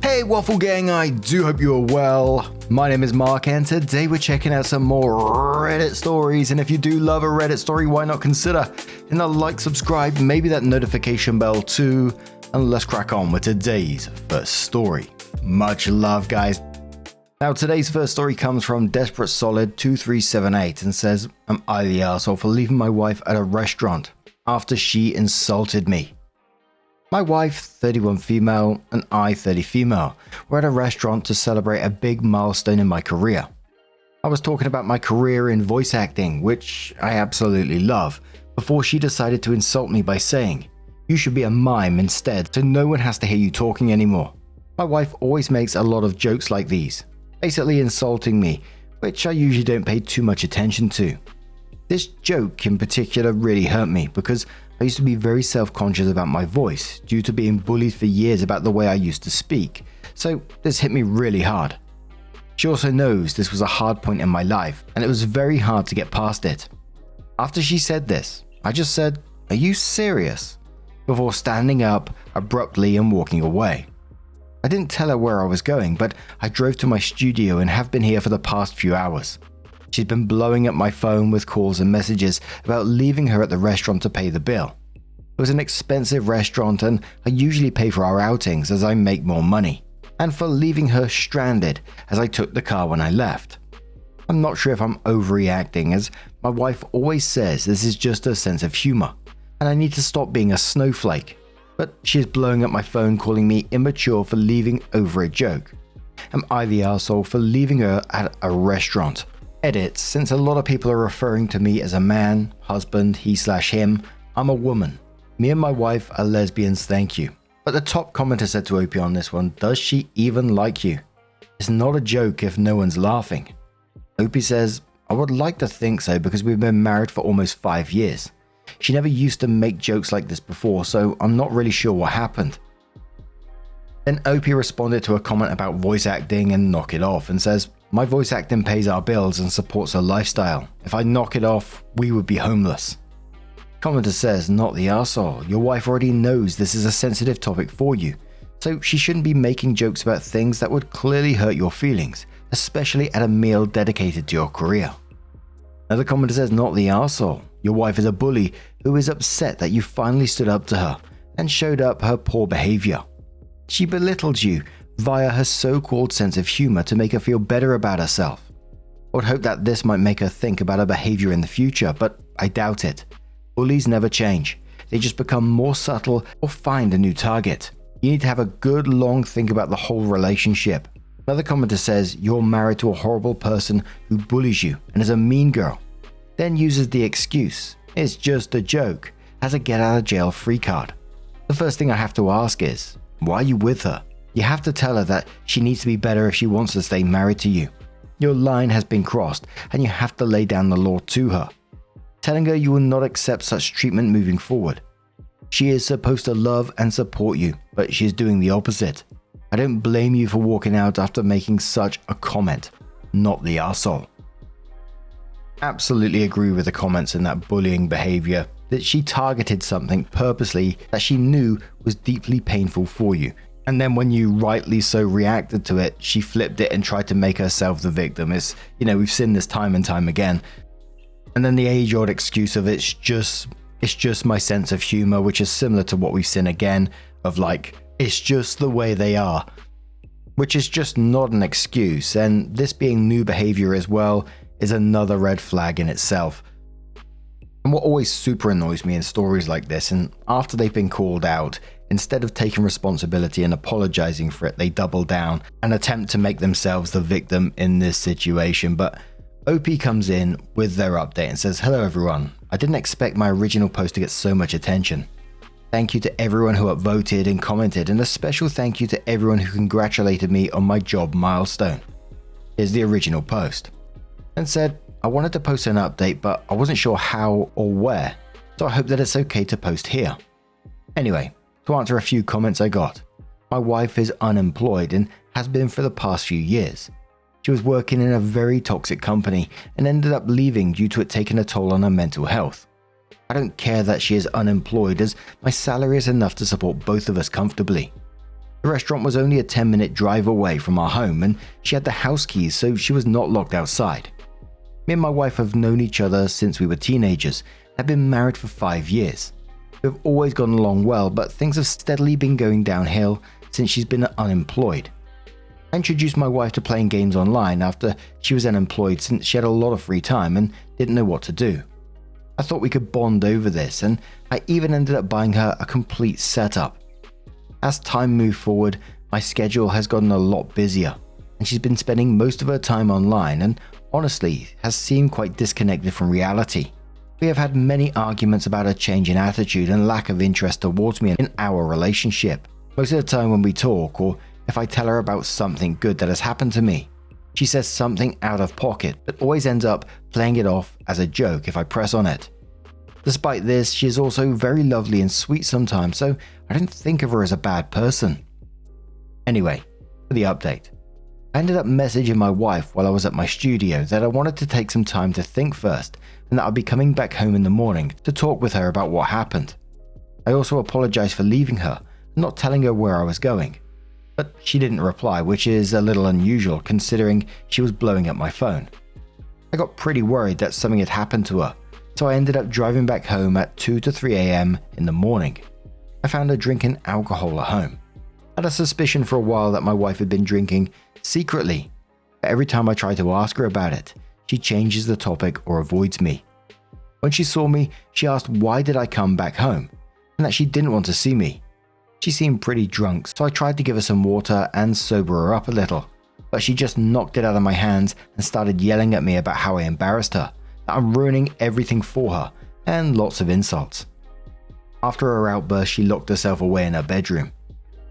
Hey Waffle Gang, I do hope you are well. My name is Mark and today we're checking out some more Reddit stories, and if you do love a Reddit story, why not consider hitting that like, subscribe, maybe that notification bell too, and let's crack on with today's first story. Much love, guys. Now today's first story comes from Desperate Solid 2378 and says, "Am I the arsehole for leaving my wife at a restaurant after she insulted me? My wife, 31 female, and I, 30 female, were at a restaurant to celebrate a big milestone in my career. I was talking about my career in voice acting, which I absolutely love, before she decided to insult me by saying, 'You should be a mime instead, so no one has to hear you talking anymore.' My wife always makes a lot of jokes like these, basically insulting me, which I usually don't pay too much attention to. This joke in particular really hurt me because I used to be very self-conscious about my voice due to being bullied for years about the way I used to speak, so this hit me really hard. She also knows this was a hard point in my life and it was very hard to get past it. After she said this, I just said, 'Are you serious?' before standing up abruptly and walking away. I didn't tell her where I was going, but I drove to my studio and have been here for the past few hours. She's been blowing up my phone with calls and messages about leaving her at the restaurant to pay the bill. It was an expensive restaurant and I usually pay for our outings as I make more money, and for leaving her stranded as I took the car when I left. I'm not sure if I'm overreacting, as my wife always says this is just her sense of humor and I need to stop being a snowflake, but she is blowing up my phone calling me immature for leaving over a joke. Am I the arsehole for leaving her at a restaurant? Edit, since a lot of people are referring to me as a man, husband, he/him, I'm a woman. Me and my wife are lesbians, thank you." But the top commenter said to OP on this one, "Does she even like you? It's not a joke if no one's laughing." OP says, "I would like to think so because we've been married for almost 5 years. She never used to make jokes like this before, so I'm not really sure what happened." Then OP responded to a comment about voice acting and knock it off and says, "My voice acting pays our bills and supports our lifestyle. If I knock it off, we would be homeless." Commenter says, "Not the arsehole. Your wife already knows this is a sensitive topic for you, so she shouldn't be making jokes about things that would clearly hurt your feelings, especially at a meal dedicated to your career." Another commenter says, "Not the arsehole. Your wife is a bully who is upset that you finally stood up to her and showed up her poor behavior. She belittled you via her so-called sense of humor to make her feel better about herself. I would hope that this might make her think about her behavior in the future, but I doubt it. Bullies never change. They just become more subtle or find a new target. You need to have a good long think about the whole relationship." Another commenter says, "You're married to a horrible person who bullies you and is a mean girl." Then uses the excuse, "It's just a joke," as a get out of jail free card. The first thing I have to ask is, why are you with her? You have to tell her that she needs to be better if she wants to stay married to you. Your line has been crossed and you have to lay down the law to her. Telling her you will not accept such treatment moving forward. She is supposed to love and support you, but she is doing the opposite. I don't blame you for walking out after making such a comment. Not the arsehole." Absolutely agree with the comments in that bullying behavior, that she targeted something purposely that she knew was deeply painful for you. And then when you rightly so reacted to it, she flipped it and tried to make herself the victim. We've seen this time and time again. And then the age-old excuse of it's just my sense of humor, which is similar to what we've seen again of like, it's just the way they are, which is just not an excuse. And this being new behavior as well is another red flag in itself. And what always super annoys me in stories like this, and after they've been called out, instead of taking responsibility and apologizing for it, they double down and attempt to make themselves the victim in this situation. But OP comes in with their update and says, "Hello everyone, I didn't expect my original post to get so much attention. Thank you to everyone who upvoted and commented, and a special thank you to everyone who congratulated me on my job milestone. Here's the original post." And said, "I wanted to post an update, but I wasn't sure how or where, so I hope that it's okay to post here. Anyway, to answer a few comments I got. My wife is unemployed and has been for the past few years. She was working in a very toxic company and ended up leaving due to it taking a toll on her mental health. I don't care that she is unemployed, as my salary is enough to support both of us comfortably. The restaurant was only a 10-minute drive away from our home, and she had the house keys, so she was not locked outside. Me and my wife have known each other since we were teenagers and have been married for 5 years. We've always gotten along well, but things have steadily been going downhill since she's been unemployed. I introduced my wife to playing games online after she was unemployed since she had a lot of free time and didn't know what to do. I thought we could bond over this, and I even ended up buying her a complete setup. As time moved forward, my schedule has gotten a lot busier, and she's been spending most of her time online and honestly has seemed quite disconnected from reality. We have had many arguments about her change in attitude and lack of interest towards me in our relationship. Most of the time when we talk, or if I tell her about something good that has happened to me, she says something out of pocket, but always ends up playing it off as a joke if I press on it. Despite this, she is also very lovely and sweet sometimes, so I don't think of her as a bad person. Anyway, for the update. I ended up messaging my wife while I was at my studio that I wanted to take some time to think first, and that I'll be coming back home in the morning to talk with her about what happened. I also apologized for leaving her and not telling her where I was going. But she didn't reply, which is a little unusual considering she was blowing up my phone. I got pretty worried that something had happened to her, so I ended up driving back home at 2 to 3 a.m. in the morning. I found her drinking alcohol at home. I had a suspicion for a while that my wife had been drinking secretly, but every time I try to ask her about it, she changes the topic or avoids me. When she saw me, she asked why did I come back home, and that she didn't want to see me. She seemed pretty drunk, so I tried to give her some water and sober her up a little, but she just knocked it out of my hands and started yelling at me about how I embarrassed her, that I'm ruining everything for her, and lots of insults. After her outburst, she locked herself away in her bedroom.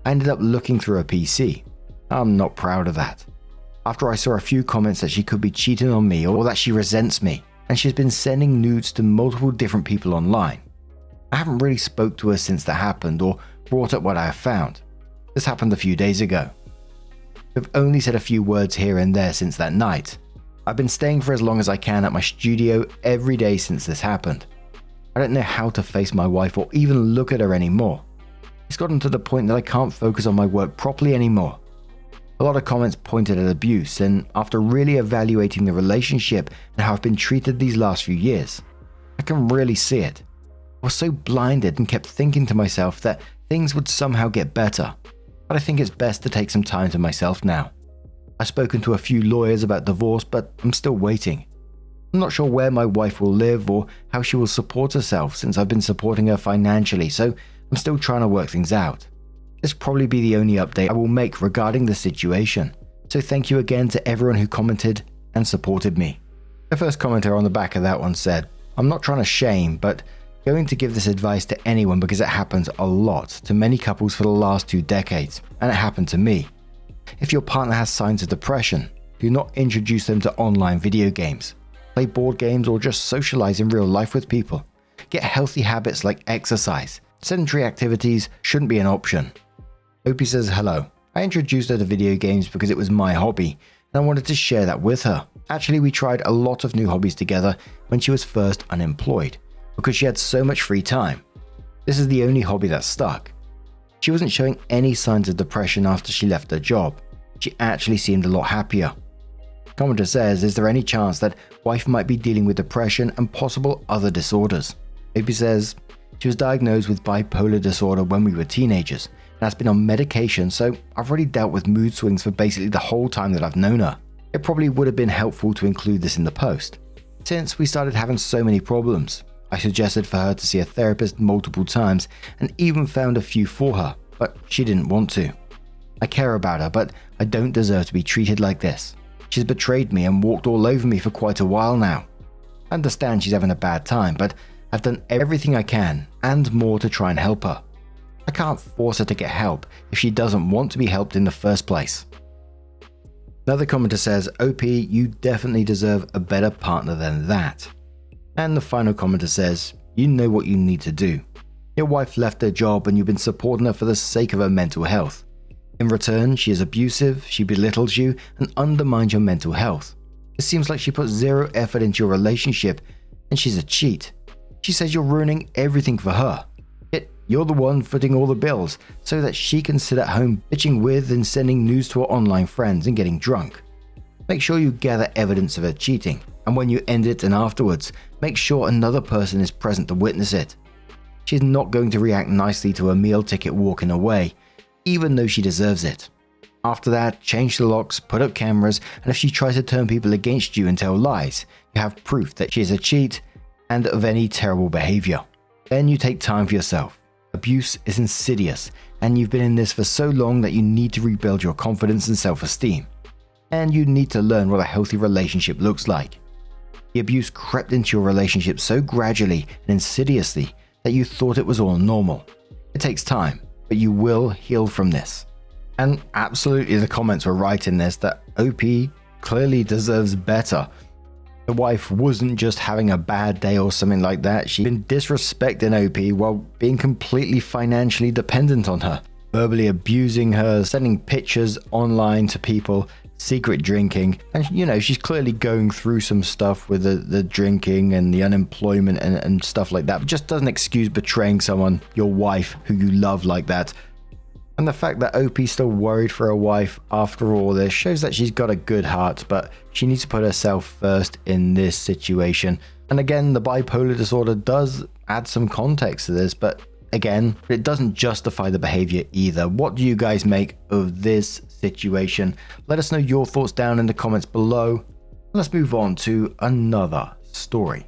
I ended up looking through her PC. I'm not proud of that. After I saw a few comments that she could be cheating on me or that she resents me, and she's been sending nudes to multiple different people online. I haven't really spoke to her since that happened or brought up what I have found. This happened a few days ago. We've only said a few words here and there since that night. I've been staying for as long as I can at my studio every day since this happened. I don't know how to face my wife or even look at her anymore. It's gotten to the point that I can't focus on my work properly anymore. A lot of comments pointed at abuse, and after really evaluating the relationship and how I've been treated these last few years, I can really see it. I was so blinded and kept thinking to myself that things would somehow get better, but I think it's best to take some time to myself now. I've spoken to a few lawyers about divorce, but I'm still waiting. I'm not sure where my wife will live or how she will support herself since I've been supporting her financially, so I'm still trying to work things out. This will probably be the only update I will make regarding the situation, so thank you again to everyone who commented and supported me. The first commenter on the back of that one said, I'm not trying to shame, but going to give this advice to anyone because it happens a lot to many couples for the last 2 decades, and it happened to me. If your partner has signs of depression, do not introduce them to online video games. Play board games or just socialize in real life with people. Get healthy habits like exercise. Sedentary activities shouldn't be an option. Opie says, hello. I introduced her to video games because it was my hobby, and I wanted to share that with her. Actually, we tried a lot of new hobbies together when she was first unemployed, because she had so much free time. This is the only hobby that stuck. She wasn't showing any signs of depression after she left her job. She actually seemed a lot happier. Commenter says, is there any chance that wife might be dealing with depression and possible other disorders? Opie says, she was diagnosed with bipolar disorder when we were teenagers and has been on medication, so I've already dealt with mood swings for basically the whole time that I've known her. It probably would have been helpful to include this in the post. Since we started having so many problems, I suggested for her to see a therapist multiple times and even found a few for her, but she didn't want to. I care about her, but I don't deserve to be treated like this. She's betrayed me and walked all over me for quite a while now. I understand she's having a bad time, but I've done everything I can and more to try and help her. I can't force her to get help if she doesn't want to be helped in the first place. Another commenter says, OP, you definitely deserve a better partner than that. And the final commenter says, you know what you need to do. Your wife left her job and you've been supporting her for the sake of her mental health. In return, she is abusive, she belittles you and undermines your mental health. It seems like she puts zero effort into your relationship and she's a cheat. She says you're ruining everything for her. Yet You're the one footing all the bills so that she can sit at home bitching with and sending news to her online friends and getting drunk. Make sure you gather evidence of her cheating, and when you end it and afterwards, make sure another person is present to witness it. She's not going to react nicely to a meal ticket walking away, even though she deserves it. After that, change the locks, put up cameras, and if she tries to turn people against you and tell lies, you have proof that she is a cheat and of any terrible behavior. Then you take time for yourself. Abuse is insidious, and you've been in this for so long that you need to rebuild your confidence and self-esteem. And you need to learn what a healthy relationship looks like. The abuse crept into your relationship so gradually and insidiously that you thought it was all normal. It takes time, but you will heal from this. And absolutely the comments were right in this, that OP clearly deserves better. The wife wasn't just having a bad day or something like that. She'd been disrespecting OP while being completely financially dependent on her, verbally abusing her, sending pictures online to people, secret drinking. And she's clearly going through some stuff with the drinking and the unemployment and stuff like that. It just doesn't excuse betraying someone, your wife, who you love like that. And the fact that OP's still worried for her wife after all this shows that she's got a good heart, but she needs to put herself first in this situation. And again, the bipolar disorder does add some context to this, but again, it doesn't justify the behavior either. What do you guys make of this situation? Let us know your thoughts down in the comments below. Let's move on to another story.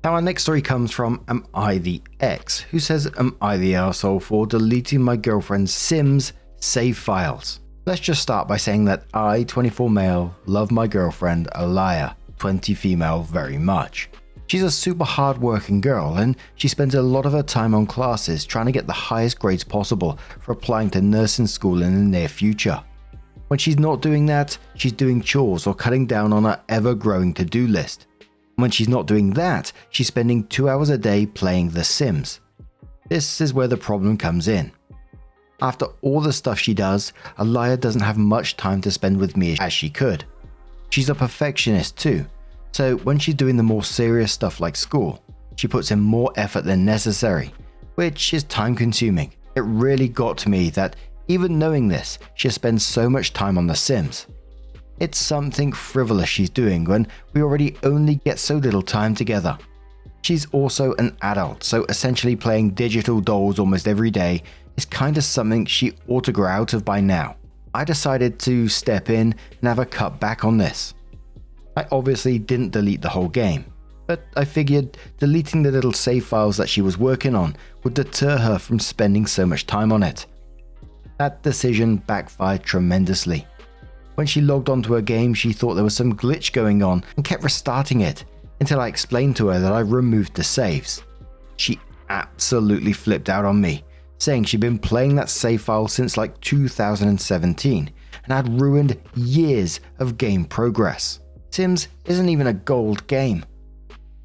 Now our next story comes from Am I the Ex, who says, am I the arsehole for deleting my girlfriend's Sims save files? Let's just start by saying that I, 24 male, love my girlfriend Alaya, 20 female, very much. She's a super hard-working girl, and she spends a lot of her time on classes trying to get the highest grades possible for applying to nursing school in the near future. When she's not doing that, she's doing chores or cutting down on her ever-growing to-do list. When she's not doing that, she's spending 2 hours a day playing The Sims. This is where the problem comes in. After all the stuff she does, Alaya doesn't have much time to spend with me as she could. She's a perfectionist too, so when she's doing the more serious stuff like school, she puts in more effort than necessary, which is time consuming. It really got to me that even knowing this, she spends so much time on The Sims. It's something frivolous she's doing when we already only get so little time together. She's also an adult, so essentially playing digital dolls almost every day is kind of something she ought to grow out of by now. I decided to step in and have a cut back on this. I obviously didn't delete the whole game, but I figured deleting the little save files that she was working on would deter her from spending so much time on it. That decision backfired tremendously. When she logged onto her game, she thought there was some glitch going on and kept restarting it until I explained to her that I removed the saves. She absolutely flipped out on me, saying she'd been playing that save file since like 2017 and had ruined years of game progress. Sims isn't even a gold game.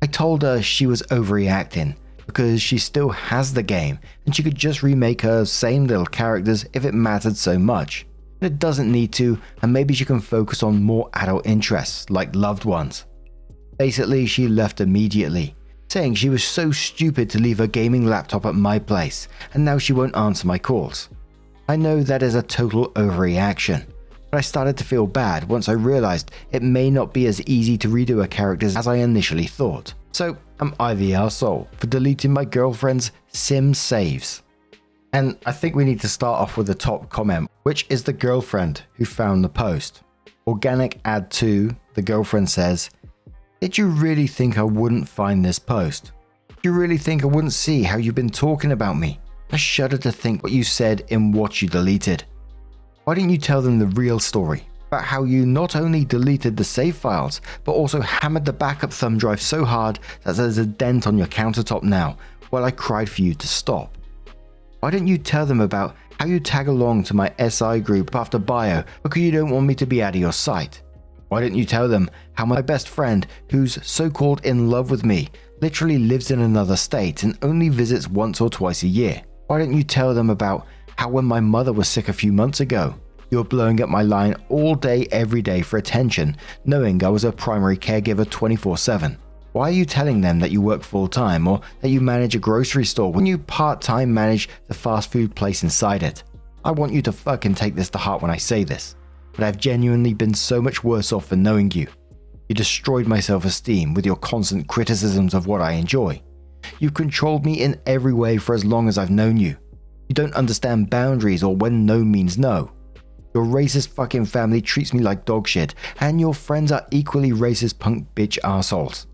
I told her she was overreacting because she still has the game and she could just remake her same little characters if it mattered so much. It doesn't need to, and maybe she can focus on more adult interests like loved ones. Basically, she left immediately, saying she was so stupid to leave her gaming laptop at my place, and now she won't answer my calls. I know that is a total overreaction, but I started to feel bad once I realized it may not be as easy to redo her characters as I initially thought. So, am I the arsehole for deleting my girlfriend's Sim saves? And I think we need to start off with the top comment, which is the girlfriend who found the post. Organic Ad 2, the girlfriend says, did you really think I wouldn't find this post? Do you really think I wouldn't see how you've been talking about me? I shudder to think what you said in what you deleted. Why didn't you tell them the real story? About how you not only deleted the save files, but also hammered the backup thumb drive so hard that there's a dent on your countertop now, while I cried for you to stop. Why didn't you tell them about how you tag along to my SI group after bio because you don't want me to be out of your sight? Why didn't you tell them how my best friend, who's so-called in love with me, literally lives in another state and only visits once or twice a year? Why didn't you tell them about how when my mother was sick a few months ago, you were blowing up my line all day every day for attention, knowing I was her primary caregiver 24/7? Why are you telling them that you work full-time or that you manage a grocery store when you part-time manage the fast food place inside it? I want you to fucking take this to heart when I say this, but I've genuinely been so much worse off for knowing you. You destroyed my self-esteem with your constant criticisms of what I enjoy. You've controlled me in every way for as long as I've known you. You don't understand boundaries or when no means no. Your racist fucking family treats me like dog shit, and your friends are equally racist punk bitch assholes.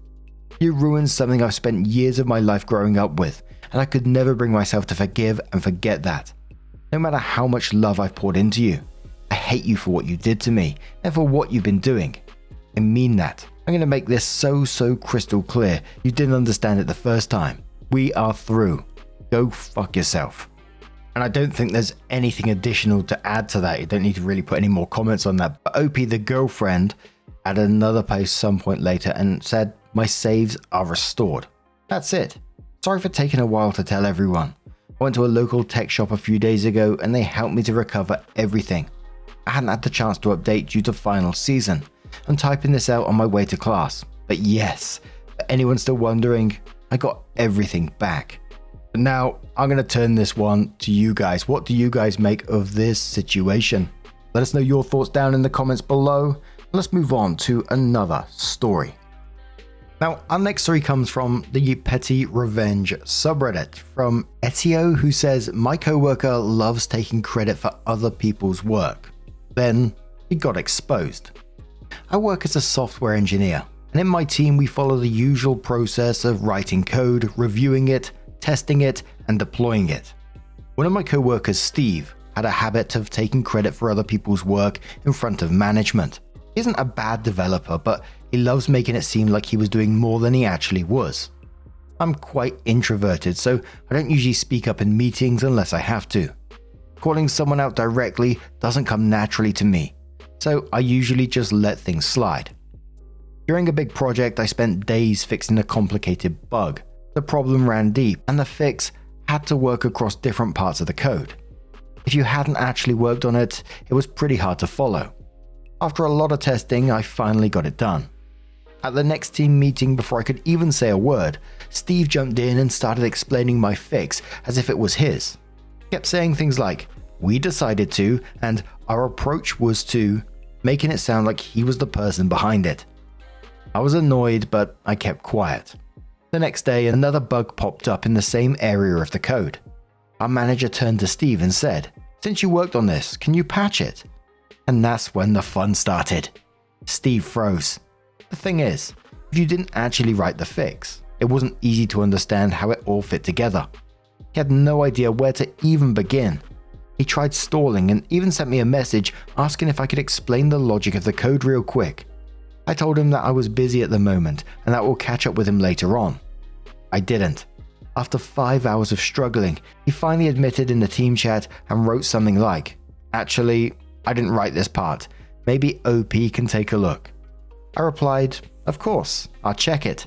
You ruined something I've spent years of my life growing up with, and I could never bring myself to forgive and forget that. No matter how much love I've poured into you, I hate you for what you did to me and for what you've been doing. I mean that. I'm going to make this so crystal clear. You didn't understand it the first time. We are through. Go fuck yourself. And I don't think there's anything additional to add to that. You don't need to really put any more comments on that. But OP, the girlfriend, added another post some point later and said, "My saves are restored." That's it. Sorry for taking a while to tell everyone. I went to a local tech shop a few days ago and they helped me to recover everything. I hadn't had the chance to update due to final season. I'm typing this out on my way to class. But yes, for anyone still wondering, I got everything back. But now I'm going to turn this one to you guys. What do you guys make of this situation? Let us know your thoughts down in the comments below. Let's move on to another story. Now, our next story comes from the Petty Revenge subreddit from Etio, who says, "My coworker loves taking credit for other people's work. Then he got exposed. I work as a software engineer, and in my team we follow the usual process of writing code, reviewing it, testing it, and deploying it. One of my coworkers, Steve, had a habit of taking credit for other people's work in front of management. He isn't a bad developer, but he loves making it seem like he was doing more than he actually was. I'm quite introverted, so I don't usually speak up in meetings unless I have to. Calling someone out directly doesn't come naturally to me, so I usually just let things slide. During a big project, I spent days fixing a complicated bug. The problem ran deep, and the fix had to work across different parts of the code. If you hadn't actually worked on it, it was pretty hard to follow. After a lot of testing, I finally got it done. At the next team meeting, before I could even say a word, Steve jumped in and started explaining my fix as if it was his. He kept saying things like, "We decided to," and "our approach was to," making it sound like he was the person behind it. I was annoyed, but I kept quiet. The next day, another bug popped up in the same area of the code. Our manager turned to Steve and said, "Since you worked on this, can you patch it?" And that's when the fun started. Steve froze. The thing is, if you didn't actually write the fix, it wasn't easy to understand how it all fit together. He had no idea where to even begin. He tried stalling and even sent me a message asking if I could explain the logic of the code real quick. I told him that I was busy at the moment and that we'll catch up with him later on. I didn't. After 5 hours of struggling, he finally admitted in the team chat and wrote something like, "Actually, I didn't write this part. Maybe OP can take a look." I replied, "Of course, I'll check it."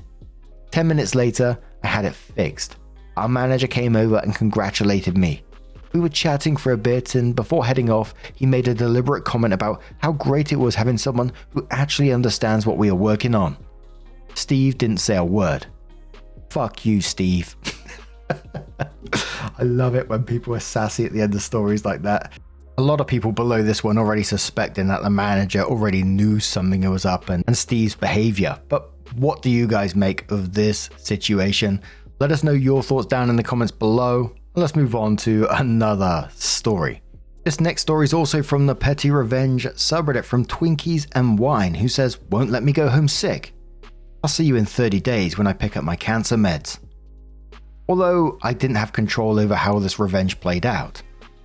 10 minutes later, I had it fixed. Our manager came over and congratulated me. We were chatting for a bit, and before heading off, he made a deliberate comment about how great it was having someone who actually understands what we are working on. Steve didn't say a word. Fuck you, Steve. I love it when people are sassy at the end of stories like that. A lot of people below this one already suspecting that the manager already knew something was up and Steve's behavior. But what do you guys make of this situation? Let us know your thoughts down in the comments below. Let's move on to another story. This next story is also from the Petty Revenge subreddit from Twinkies and Wine, who says, "Won't let me go home sick. I'll see you in 30 days when I pick up my cancer meds." Although I didn't have control over how this revenge played out,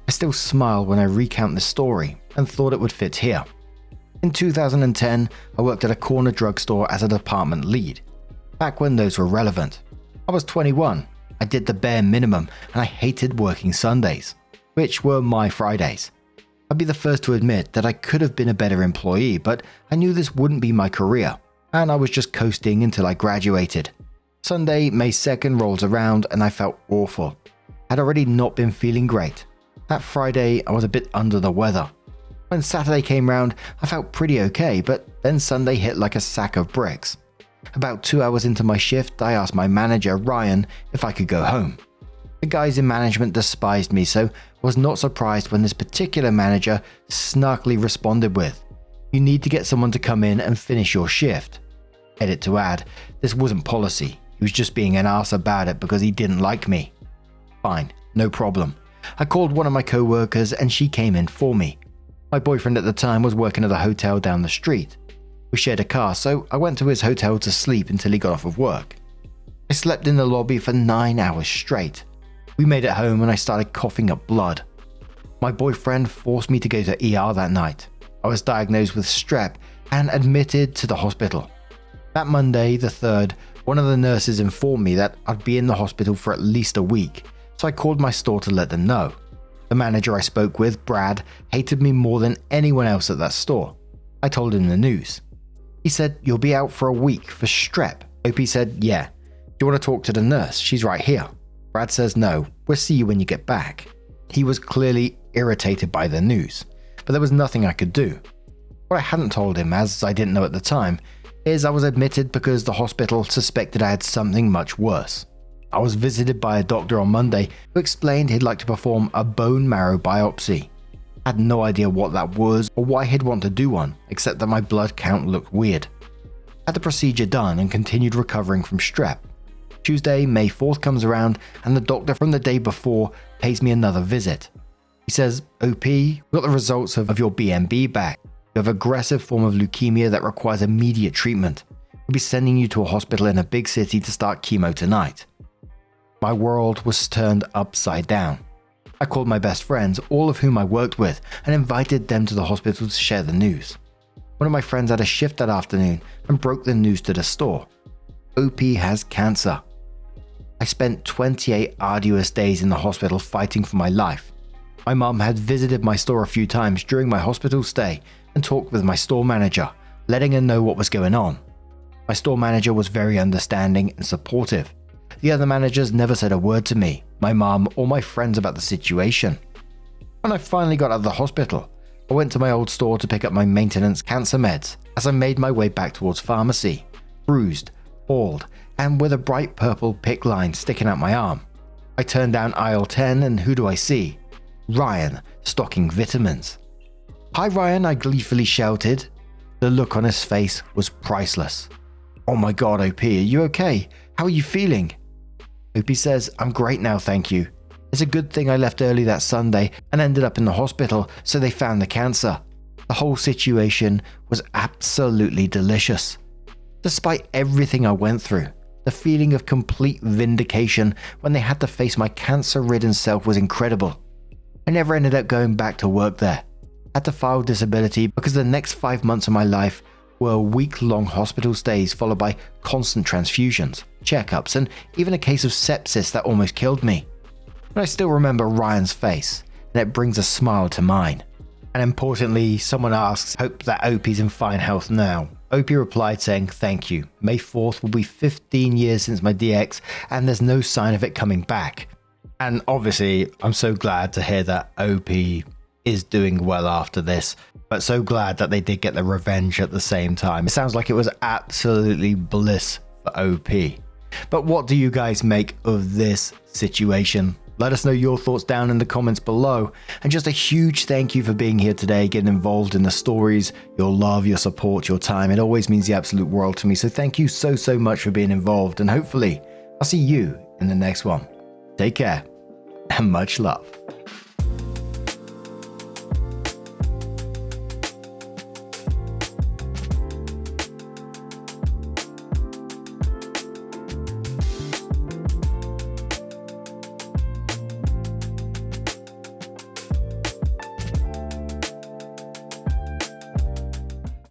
I still smile when I recount this story and thought it would fit here. In 2010, I worked at a corner drugstore as a department lead, back when those were relevant. I was 21. I did the bare minimum, and I hated working Sundays, which were my Fridays. I'd be the first to admit that I could have been a better employee, but I knew this wouldn't be my career, and I was just coasting until I graduated. Sunday, May 2nd rolls around, and I felt awful. I'd already not been feeling great. That Friday, I was a bit under the weather. When Saturday came round, I felt pretty okay, but then Sunday hit like a sack of bricks. About 2 hours into my shift, I asked my manager, Ryan, if I could go home. The guys in management despised me, so I was not surprised when this particular manager snarkily responded with, "You need to get someone to come in and finish your shift." Edit to add, this wasn't policy. He was just being an arse about it because he didn't like me. Fine, no problem. I called one of my co-workers and she came in for me. My boyfriend at the time was working at a hotel down the street. We shared a car, so I went to his hotel to sleep until he got off of work. I slept in the lobby for 9 hours straight. We made it home and I started coughing up blood. My boyfriend forced me to go to ER that night. I was diagnosed with strep and admitted to the hospital. That Monday, the 3rd, one of the nurses informed me that I'd be in the hospital for at least a week, so I called my store to let them know. The manager I spoke with, Brad, hated me more than anyone else at that store. I told him the news. He said, "You'll be out for a week for strep." OP said, "Yeah. Do you want to talk to the nurse? She's right here." Brad says, "No, we'll see you when you get back." He was clearly irritated by the news, but there was nothing I could do. What I hadn't told him, as I didn't know at the time, is I was admitted because the hospital suspected I had something much worse. I was visited by a doctor on Monday who explained he'd like to perform a bone marrow biopsy. I had no idea what that was or why he'd want to do one, except that my blood count looked weird. I had the procedure done and continued recovering from strep. Tuesday, May 4th comes around and the doctor from the day before pays me another visit. He says, "OP, we got the results of your BMB back. You have an aggressive form of leukemia that requires immediate treatment. We'll be sending you to a hospital in a big city to start chemo tonight." My world was turned upside down. I called my best friends, all of whom I worked with, and invited them to the hospital to share the news. One of my friends had a shift that afternoon and broke the news to the store. OP has cancer. I spent 28 arduous days in the hospital fighting for my life. My mum had visited my store a few times during my hospital stay and talked with my store manager, letting her know what was going on. My store manager was very understanding and supportive. The other managers never said a word to me, my mum, or my friends about the situation. When I finally got out of the hospital, I went to my old store to pick up my maintenance cancer meds as I made my way back towards pharmacy, bruised, bald, and with a bright purple PICC line sticking out my arm. I turned down aisle 10 and who do I see? Ryan, stocking vitamins. "Hi Ryan," I gleefully shouted. The look on his face was priceless. "Oh my god, OP, are you okay? How are you feeling?" OP says, "I'm great now, thank you. It's a good thing I left early that Sunday and ended up in the hospital, so they found the cancer. The whole situation was absolutely delicious. Despite everything I went through, the feeling of complete vindication when they had to face my cancer-ridden self was incredible. I never ended up going back to work there. I had to file disability because the next 5 months of my life were week-long hospital stays followed by constant transfusions, checkups, and even a case of sepsis that almost killed me. But I still remember Ryan's face, and it brings a smile to mine." And importantly, someone asks, "Hope that OP's in fine health now." OP replied saying, "Thank you. May 4th will be 15 years since my DX, and there's no sign of it coming back." And obviously, I'm so glad to hear that OP is doing well after this, but so glad that they did get the revenge at the same time. It sounds like it was absolutely bliss for OP. But what do you guys make of this situation? Let us know your thoughts down in the comments below. And just a huge thank you for being here today, getting involved in the stories, your love, your support, your time. It always means the absolute world to me. So thank you so much for being involved. And hopefully I'll see you in the next one. Take care and much love.